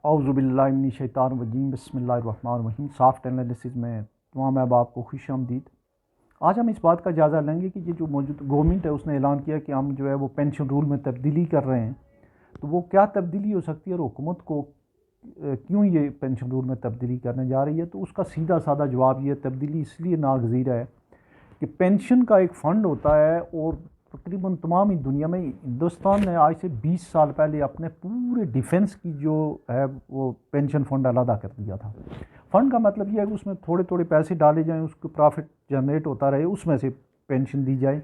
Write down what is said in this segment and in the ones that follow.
औज़ुबिल्लाहिमिनश्शैतानिर्रजीम बिस्मिल्लाहिर्रहमानिर्रहीम। Soft analysis में तमाम अहबाब को खुशामदीद। आज हम इस बात का जायज़ा लेंगे कि ये जो मौजूद गवर्नमेंट है उसने ऐलान किया कि हम जो है वो पेंशन रूल में तब्दीली कर रहे हैं, तो वो क्या तब्दीली हो सकती है और हुकूमत को क्यों ये पेंशन रूल में तब्दीली करने जा रही है। तो उसका सीधा साधा जवाब ये तब्दीली इसलिए नागज़ीर है कि पेंशन का एक फ़ंड होता है और तकरीबन तमाम ही दुनिया में हिंदुस्तान ने आज से 20 साल पहले अपने पूरे डिफेंस की जो है वो पेंशन फ़ंड अलहदा कर दिया था। फ़ंड का मतलब यह है कि उसमें थोड़े थोड़े पैसे डाले जाएं, उसको प्रॉफिट जनरेट होता रहे, उसमें से पेंशन दी जाए।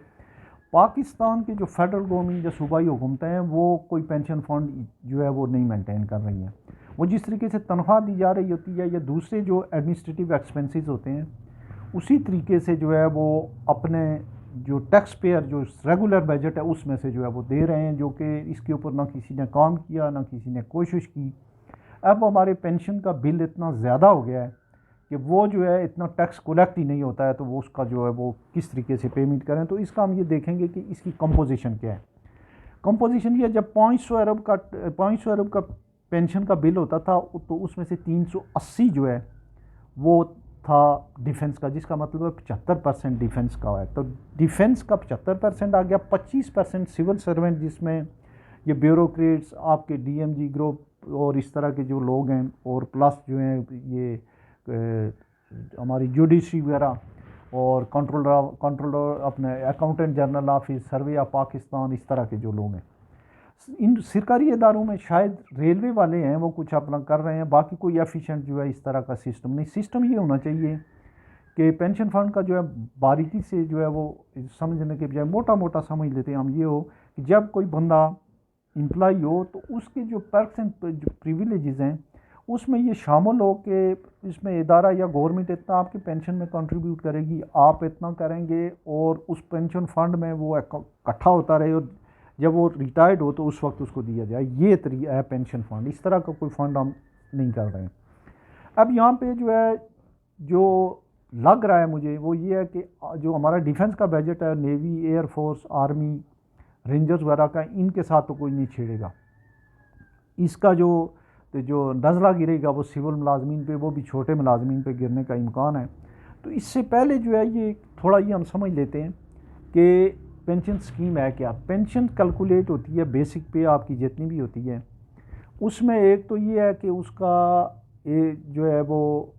पाकिस्तान की जो फेडरल गवर्नमेंट या सूबाई हुकूमतें हैं वो कोई पेंशन फ़ंड जो है वो नहीं मेंटेन कर रही हैं। वो जिस तरीके से तनख्वाह दी जा रही होती है या दूसरे जो एडमिनिस्ट्रेटिव एक्सपेंसेस होते हैं उसी तरीके से जो है वो अपने जो टैक्स पेयर जो रेगुलर बजट है उसमें से जो है वो दे रहे हैं, जो कि इसके ऊपर ना किसी ने काम किया ना किसी ने कोशिश की। अब हमारे पेंशन का बिल इतना ज़्यादा हो गया है कि वो जो है इतना टैक्स कलेक्ट ही नहीं होता है, तो वो उसका जो है वो किस तरीके से पेमेंट करें। तो इसका हम ये देखेंगे कि इसकी कंपोजिशन क्या है। कंपोजिशन ये, जब 500 अरब का पेंशन का बिल होता था तो उसमें से 380 जो है वो था डिफेंस का, जिसका मतलब है 75% डिफेंस का है। तो डिफेंस का 75% आ गया, 25% सिविल सर्वेंट जिसमें ये ब्यूरोक्रेट्स, आपके डीएमजी ग्रुप और इस तरह के जो लोग हैं, और प्लस जो हैं ये हमारी जुडिशरी वगैरह और कंट्रोलर अपने accountant general office, survey of Pakistan, इस तरह के जो लोग हैं। इन सरकारी इदारों में शायद रेलवे वाले हैं वो कुछ अपना कर रहे हैं, बाकी कोई एफिशिएंट जो है इस तरह का सिस्टम नहीं। सिस्टम ये होना चाहिए कि पेंशन फंड का जो है बारीकी से जो है वो समझने के बजाय मोटा मोटा समझ लेते हैं हम, ये हो कि जब कोई बंदा एम्प्लॉय हो तो उसके जो पर्क्स एंड जो प्रिविलेजेस हैं उसमें ये शामिल हो कि इसमें इदारा या गवर्नमेंट इतना आपकी पेंशन में कंट्रीब्यूट करेगी, आप इतना करेंगे, और उस पेंशन फंड में वो इकट्ठा होता रहे और जब वो रिटायर्ड हो तो उस वक्त उसको दिया जाए। ये तरीका है पेंशन फंड। इस तरह का कोई फंड हम नहीं कर रहे हैं। अब यहाँ पे जो है जो लग रहा है मुझे वो ये है कि जो हमारा डिफेंस का बजट है, नेवी, एयरफोर्स, आर्मी, रेंजर्स वगैरह का, इनके साथ तो कोई नहीं छेड़ेगा। इसका जो नज़ला गिरेगा वो सिविल मुलाजमीन पे, वो भी छोटे मुलाजमीन पे गिरने का इम्कान है। तो इससे पहले जो है ये थोड़ा ये हम समझ लेते हैं कि पेंशन स्कीम है क्या। पेंशन कैलकुलेट होती है बेसिक पे आपकी जितनी भी होती है, उसमें एक तो ये है कि उसका जो है वो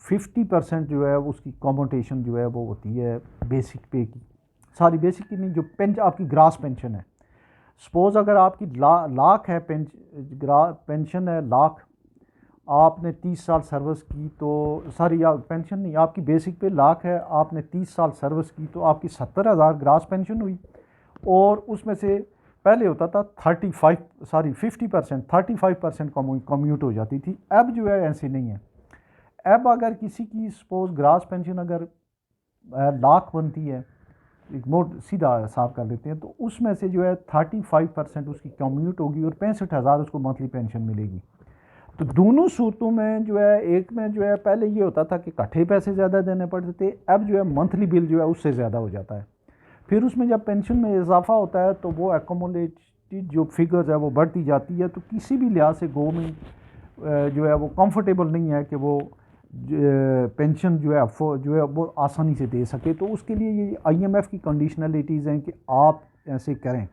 50% जो है उसकी कॉम्पोटेशन जो है वो होती है बेसिक पे की, सारी बेसिक की नहीं, जो आपकी ग्रास पेंशन है। सपोज़ अगर आपकी लाख है पेंशन है लाख, आपने 30 साल सर्विस की, तो सारी पेंशन नहीं, आपकी बेसिक पे लाख है, आपने 30 साल सर्विस की तो आपकी 70,000 ग्रास पेंशन हुई। और उसमें से पहले होता था 35% कम्यूट हो जाती थी। अब जो है ऐसे नहीं है। अब अगर किसी की सपोज ग्रास पेंशन अगर लाख बनती है, एक मोट सीधा हिसाब कर लेते हैं, तो उसमें से जो है 35% उसकी कम्यूट होगी और 65,000 उसको मंथली पेंशन मिलेगी। तो दोनों सूरतों में जो है, एक में जो है पहले ये होता था कि इकट्ठे पैसे ज़्यादा देने पड़ते थे, अब जो है मंथली बिल जो है उससे ज़्यादा हो जाता है। फिर उसमें जब पेंशन में इजाफा होता है तो वो एकोमोडेटेड जो फिगर्स है वो बढ़ती जाती है। तो किसी भी लिहाज से गवर्नमेंट जो है वो कंफर्टेबल नहीं है कि वो पेंशन जो है वो आसानी से दे सके। तो उसके लिए ये आईएमएफ की कंडीशनलिटीज़ हैं कि आप ऐसे करें।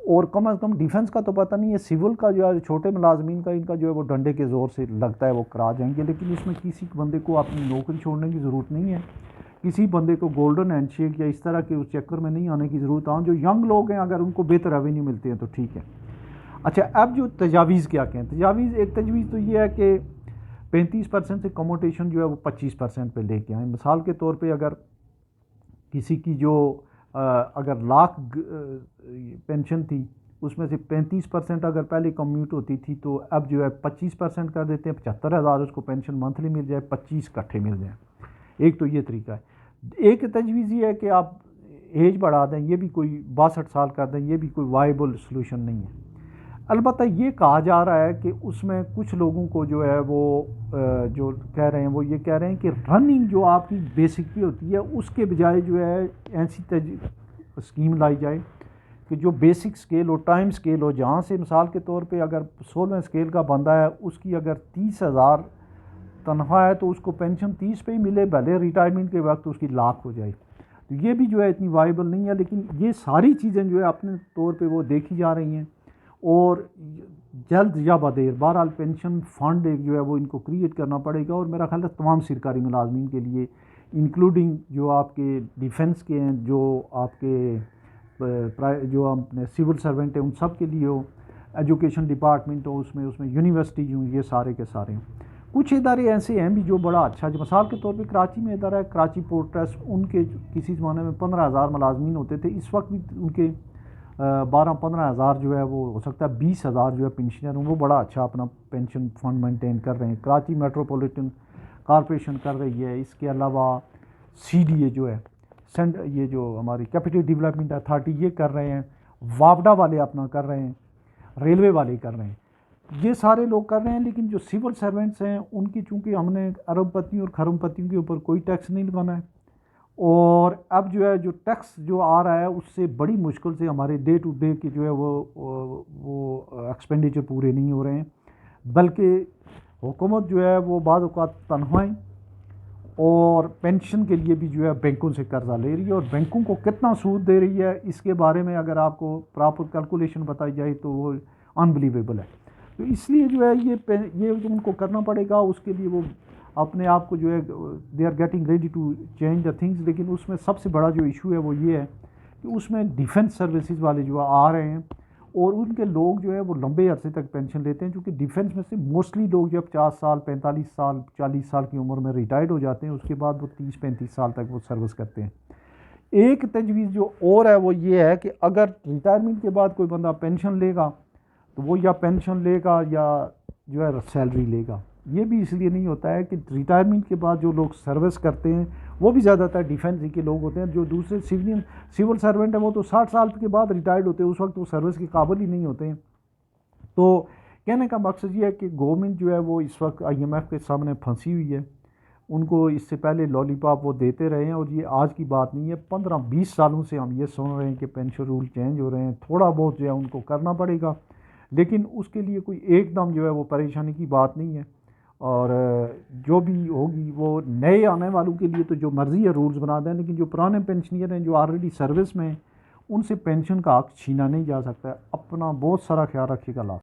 और कम अज़ कम डिफेंस का तो पता नहीं है, सिविल का जो है छोटे मुलाजमीन का, इनका जो है वो डंडे के ज़ोर से लगता है वो करा जाएंगे, लेकिन इसमें किसी बंदे को अपनी नौकरी छोड़ने की ज़रूरत नहीं है, किसी बंदे को गोल्डन हैंडशेक या इस तरह के उस चक्कर में नहीं आने की ज़रूरत। हाँ, जो यंग लोग हैं अगर उनको बेहतर रेवेन्यू मिलते हैं तो ठीक है। अच्छा, अब जो तजावीज़ क्या कहें, एक तजवीज़ तो ये है कि 35% से कमोटेशन जो है वो 25% पे लेके आए। मिसाल के तौर पे अगर किसी की जो अगर लाख पेंशन थी उसमें से 35% अगर पहले कम्यूट होती थी, तो अब जो है 25% कर देते हैं, 75,000 उसको पेंशन मंथली मिल जाए, 25 इकट्ठे मिल जाए। एक तो ये तरीका है। एक तजवीज़ ये है कि आप एज बढ़ा दें, ये भी कोई 62 साल कर दें, ये भी कोई वाइबल सलूशन नहीं है। अलबत्ता ये कहा जा रहा है कि उसमें कुछ लोगों को जो है वो जो कह रहे हैं वो ये कह रहे हैं कि रनिंग जो आपकी बेसिक की होती है उसके बजाय जो है ऐसी स्कीम लाई जाए कि जो बेसिक स्केल हो, टाइम स्केल हो, जहाँ से मिसाल के तौर पे अगर 16वें स्केल का बंदा है, उसकी अगर 30,000 तनख्वाह है तो उसको पेंशन 30 पे ही मिले, भले रिटायरमेंट के वक्त उसकी लाख हो जाए। तो ये भी जो है इतनी वाइबल नहीं है। लेकिन ये सारी चीज़ें जो है अपने तौर पे वो देखी जा रही हैं, और जल्द या बदेर बहरहाल पेंशन फ़ंड एक जो है वो इनको क्रिएट करना पड़ेगा। और मेरा ख्याल है तमाम सरकारी मुलाजमीन के लिए, इंक्लूडिंग जो आपके डिफेंस के हैं, जो आपके जो अपने सिविल सर्वेंट हैं, उन सब के लिए हो, एजुकेशन डिपार्टमेंट हो, उसमें यूनिवर्सिटी हूँ, ये सारे के सारे। कुछ इदारे ऐसे हैं भी जो बड़ा अच्छा, जो मिसाल के तौर पे कराची में इदारा है कराची पोर्ट ट्रस्ट, उनके किसी ज़माने में 15,000 मुलाजमीन होते थे, इस वक्त भी उनके 12-15 हज़ार जो है वो हो सकता है 20,000 जो है पेंशनर हूँ, वो बड़ा अच्छा अपना पेंशन फंड मेंटेन कर रहे हैं। कराची मेट्रोपॉलिटन कॉरपोरेशन कर रही है, इसके अलावा CDA जो है ये जो हमारी कैपिटल डेवलपमेंट अथॉरिटी ये कर रहे हैं, वापडा वाले अपना कर रहे हैं, रेलवे वाले कर रहे हैं, ये सारे लोग कर रहे हैं। लेकिन जो सिविल सर्वेंट्स हैं उनकी, चूँकि हमने अरबपतियों और खरबपतियों के ऊपर कोई टैक्स नहीं लगाना है, और अब जो है जो टैक्स जो आ रहा है उससे बड़ी मुश्किल से हमारे डे टू डे के जो है वो एक्सपेंडिचर पूरे नहीं हो रहे हैं, बल्कि हुकूमत जो है वो बाद औक़ात तनख्वाहें और पेंशन के लिए भी जो है बैंकों से कर्जा ले रही है, और बैंकों को कितना सूद दे रही है इसके बारे में अगर आपको प्रॉपर कैलकुलेशन बताई जाए तो वो अनबिलीवेबल है। तो इसलिए जो है ये जो उनको करना पड़ेगा, उसके लिए वो अपने आप को जो है they are getting ready to change the things. लेकिन उसमें सबसे बड़ा जो इशू है वो ये है कि उसमें डिफेंस सर्विसेज वाले जो आ रहे हैं, और उनके लोग जो है वो लंबे अरसे तक पेंशन लेते हैं, क्योंकि डिफेंस में से मोस्टली लोग जब 50 साल 45 साल 40 साल की उम्र में रिटायर्ड हो जाते हैं, उसके बाद वो 30-35 साल तक वो सर्विस करते हैं। एक तजवीज़ जो और है वो ये है कि अगर रिटायरमेंट के बाद कोई बंदा पेंशन लेगा तो वो या पेंशन लेगा या जो है सैलरी लेगा। ये भी इसलिए नहीं होता है कि रिटायरमेंट के बाद जो लोग सर्विस करते हैं वो भी ज़्यादातर डिफेंस के लोग होते हैं। जो दूसरे सिविल सर्वेंट हैं वो तो 60 साल के बाद रिटायर्ड होते हैं, उस वक्त वो सर्विस के काबिल ही नहीं होते हैं। तो कहने का मकसद ये है कि गवर्नमेंट जो है वो इस वक्त IMF के सामने फंसी हुई है। उनको इससे पहले लॉलीपॉप वो देते रहे हैं, और ये आज की बात नहीं है, 15-20 सालों से हम ये सुन रहे हैं कि पेंशन रूल चेंज हो रहे हैं। थोड़ा बहुत जो है उनको करना पड़ेगा, लेकिन उसके लिए कोई एकदम जो है वो परेशानी की बात नहीं है। और जो भी होगी वो नए आने वालों के लिए तो जो मर्ज़ी है रूल्स बना दें, लेकिन जो पुराने पेंशनियर हैं जो ऑलरेडी सर्विस में हैं उनसे पेंशन का हक छीना नहीं जा सकता है। अपना बहुत सारा ख्याल रखिएगा।